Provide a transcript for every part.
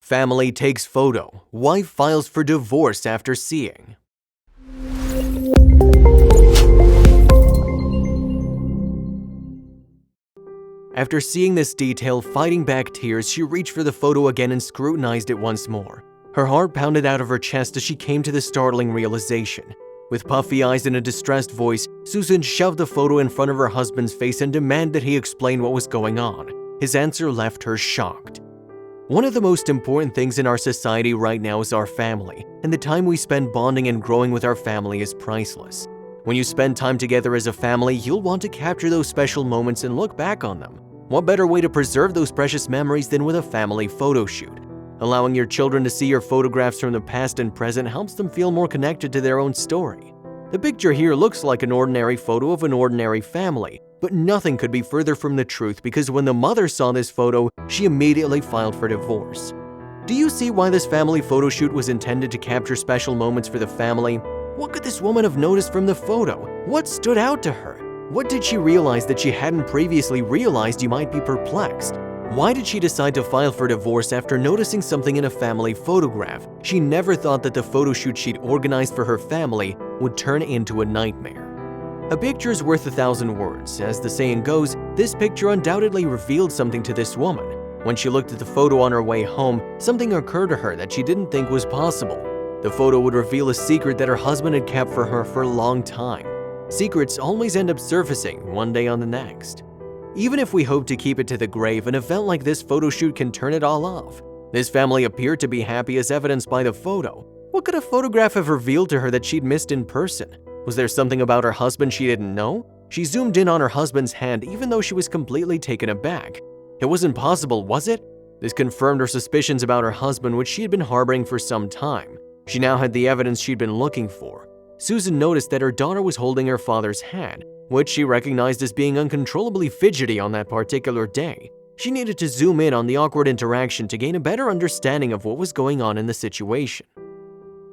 Family takes photo. Wife files for divorce after seeing. After seeing this detail, fighting back tears, she reached for the photo again and scrutinized it once more. Her heart pounded out of her chest as she came to the startling realization. With puffy eyes and a distressed voice, Susan shoved the photo in front of her husband's face and demanded he explain what was going on. His answer left her shocked. One of the most important things in our society right now is our family, and the time we spend bonding and growing with our family is priceless. When you spend time together as a family, you'll want to capture those special moments and look back on them. What better way to preserve those precious memories than with a family photo shoot? Allowing your children to see your photographs from the past and present helps them feel more connected to their own story. The picture here looks like an ordinary photo of an ordinary family, but nothing could be further from the truth because when the mother saw this photo, she immediately filed for divorce. Do you see why this family photo shoot was intended to capture special moments for the family? What could this woman have noticed from the photo? What stood out to her? What did she realize that she hadn't previously realized? You might be perplexed. Why did she decide to file for divorce after noticing something in a family photograph? She never thought that the photo shoot she'd organized for her family would turn into a nightmare. A picture's worth 1,000 words. As the saying goes, this picture undoubtedly revealed something to this woman. When she looked at the photo on her way home, something occurred to her that she didn't think was possible. The photo would reveal a secret that her husband had kept for her for a long time. Secrets always end up surfacing one day on the next. Even if we hope to keep it to the grave, an event like this photo shoot can turn it all off. This family appeared to be happy as evidenced by the photo. What could a photograph have revealed to her that she'd missed in person? Was there something about her husband she didn't know? She zoomed in on her husband's hand even though she was completely taken aback. It wasn't possible, was it? This confirmed her suspicions about her husband, which she had been harboring for some time. She now had the evidence she'd been looking for. Susan noticed that her daughter was holding her father's hand, which she recognized as being uncontrollably fidgety on that particular day. She needed to zoom in on the awkward interaction to gain a better understanding of what was going on in the situation.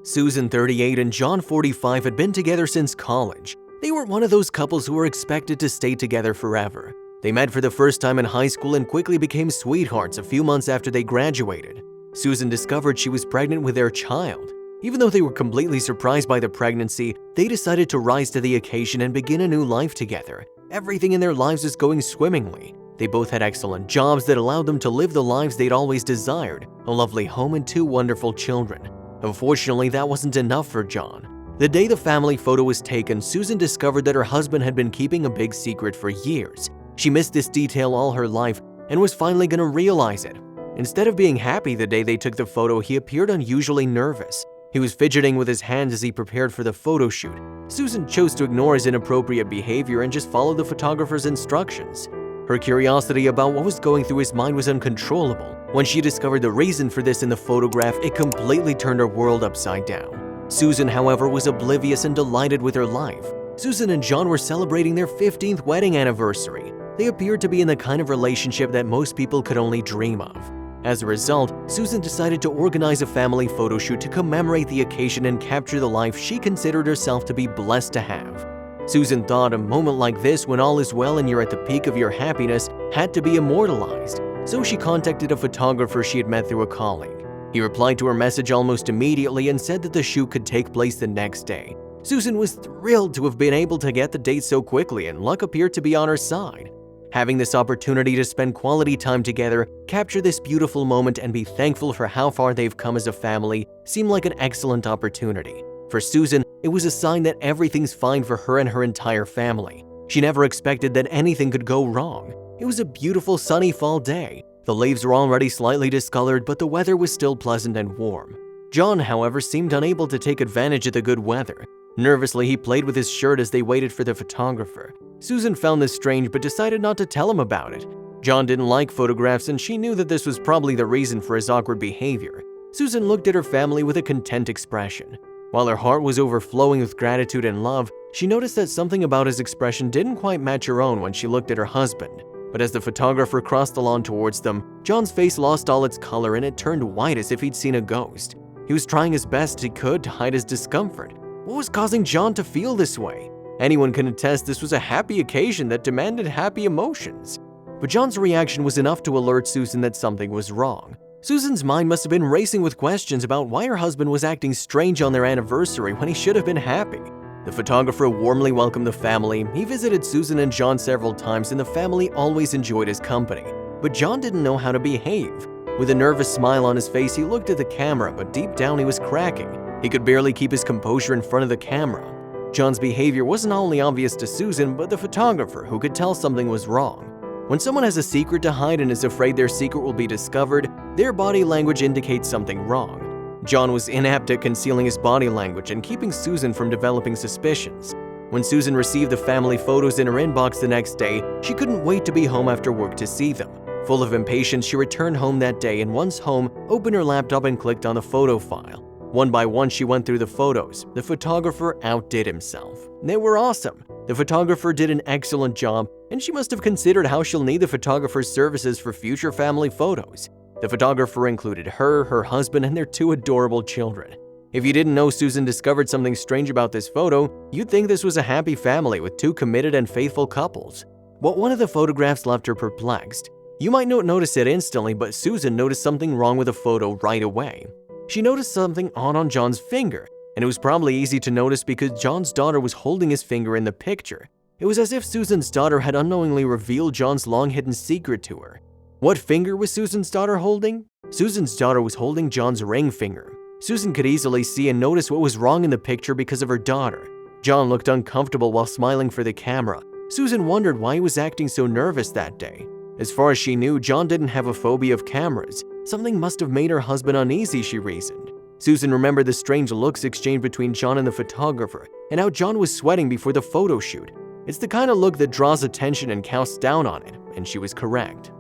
Susan, 38, and John, 45, had been together since college. They were one of those couples who were expected to stay together forever. They met for the first time in high school and quickly became sweethearts a few months after they graduated. Susan discovered she was pregnant with their child. Even though they were completely surprised by the pregnancy, they decided to rise to the occasion and begin a new life together. Everything in their lives was going swimmingly. They both had excellent jobs that allowed them to live the lives they'd always desired, a lovely home and 2 wonderful children. Unfortunately, that wasn't enough for John. The day the family photo was taken, Susan discovered that her husband had been keeping a big secret for years. She missed this detail all her life and was finally going to realize it. Instead of being happy the day they took the photo, he appeared unusually nervous. He was fidgeting with his hands as he prepared for the photo shoot. Susan chose to ignore his inappropriate behavior and just follow the photographer's instructions. Her curiosity about what was going through his mind was uncontrollable. When she discovered the reason for this in the photograph, it completely turned her world upside down. Susan, however, was oblivious and delighted with her life. Susan and John were celebrating their 15th wedding anniversary. They appeared to be in the kind of relationship that most people could only dream of. As a result, Susan decided to organize a family photo shoot to commemorate the occasion and capture the life she considered herself to be blessed to have. Susan thought a moment like this, when all is well and you're at the peak of your happiness, had to be immortalized. So she contacted a photographer she had met through a colleague. He replied to her message almost immediately and said that the shoot could take place the next day. Susan was thrilled to have been able to get the date so quickly, and luck appeared to be on her side. Having this opportunity to spend quality time together, capture this beautiful moment, and be thankful for how far they've come as a family seemed like an excellent opportunity. For Susan, it was a sign that everything's fine for her and her entire family. She never expected that anything could go wrong. It was a beautiful sunny fall day. The leaves were already slightly discolored, but the weather was still pleasant and warm. John, however, seemed unable to take advantage of the good weather. Nervously, he played with his shirt as they waited for the photographer. Susan found this strange but decided not to tell him about it. John didn't like photographs, and she knew that this was probably the reason for his awkward behavior. Susan looked at her family with a content expression. While her heart was overflowing with gratitude and love, she noticed that something about his expression didn't quite match her own when she looked at her husband. But as the photographer crossed the lawn towards them, John's face lost all its color and it turned white as if he'd seen a ghost. He was trying as best he could to hide his discomfort. What was causing John to feel this way? Anyone can attest this was a happy occasion that demanded happy emotions. But John's reaction was enough to alert Susan that something was wrong. Susan's mind must have been racing with questions about why her husband was acting strange on their anniversary when he should have been happy. The photographer warmly welcomed the family. He visited Susan and John several times, and the family always enjoyed his company. But John didn't know how to behave. With a nervous smile on his face, he looked at the camera, but deep down he was cracking. He could barely keep his composure in front of the camera. John's behavior wasn't only obvious to Susan, but the photographer, who could tell something was wrong. When someone has a secret to hide and is afraid their secret will be discovered, their body language indicates something wrong. John was inept at concealing his body language and keeping Susan from developing suspicions. When Susan received the family photos in her inbox the next day, she couldn't wait to be home after work to see them. Full of impatience, she returned home that day and once home, opened her laptop and clicked on the photo file. One by one, she went through the photos. The photographer outdid himself. They were awesome. The photographer did an excellent job, and she must have considered how she'll need the photographer's services for future family photos. The photographer included her, her husband, and their 2 adorable children. If you didn't know Susan discovered something strange about this photo, you'd think this was a happy family with 2 committed and faithful couples. But one of the photographs left her perplexed. You might not notice it instantly, but Susan noticed something wrong with the photo right away. She noticed something odd on John's finger, and it was probably easy to notice because John's daughter was holding his finger in the picture. It was as if Susan's daughter had unknowingly revealed John's long-hidden secret to her. What finger was Susan's daughter holding? Susan's daughter was holding John's ring finger. Susan could easily see and notice what was wrong in the picture because of her daughter. John looked uncomfortable while smiling for the camera. Susan wondered why he was acting so nervous that day. As far as she knew, John didn't have a phobia of cameras. Something must have made her husband uneasy, she reasoned. Susan remembered the strange looks exchanged between John and the photographer, and how John was sweating before the photo shoot. It's the kind of look that draws attention and counts down on it, and she was correct.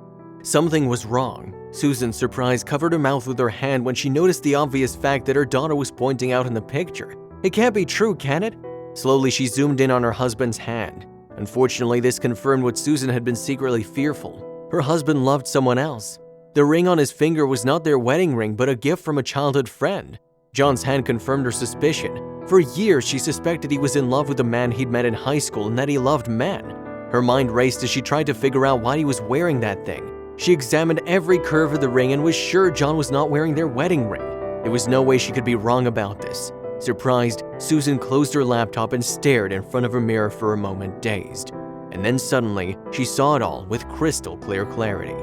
Something was wrong. Susan, surprised, covered her mouth with her hand when she noticed the obvious fact that her daughter was pointing out in the picture. It can't be true, can it? Slowly, she zoomed in on her husband's hand. Unfortunately, this confirmed what Susan had been secretly fearful. Her husband loved someone else. The ring on his finger was not their wedding ring, but a gift from a childhood friend. John's hand confirmed her suspicion. For years, she suspected he was in love with a man he'd met in high school and that he loved men. Her mind raced as she tried to figure out why he was wearing that thing. She examined every curve of the ring and was sure John was not wearing their wedding ring. There was no way she could be wrong about this. Surprised, Susan closed her laptop and stared in front of her mirror for a moment, dazed. And then suddenly, she saw it all with crystal clear clarity.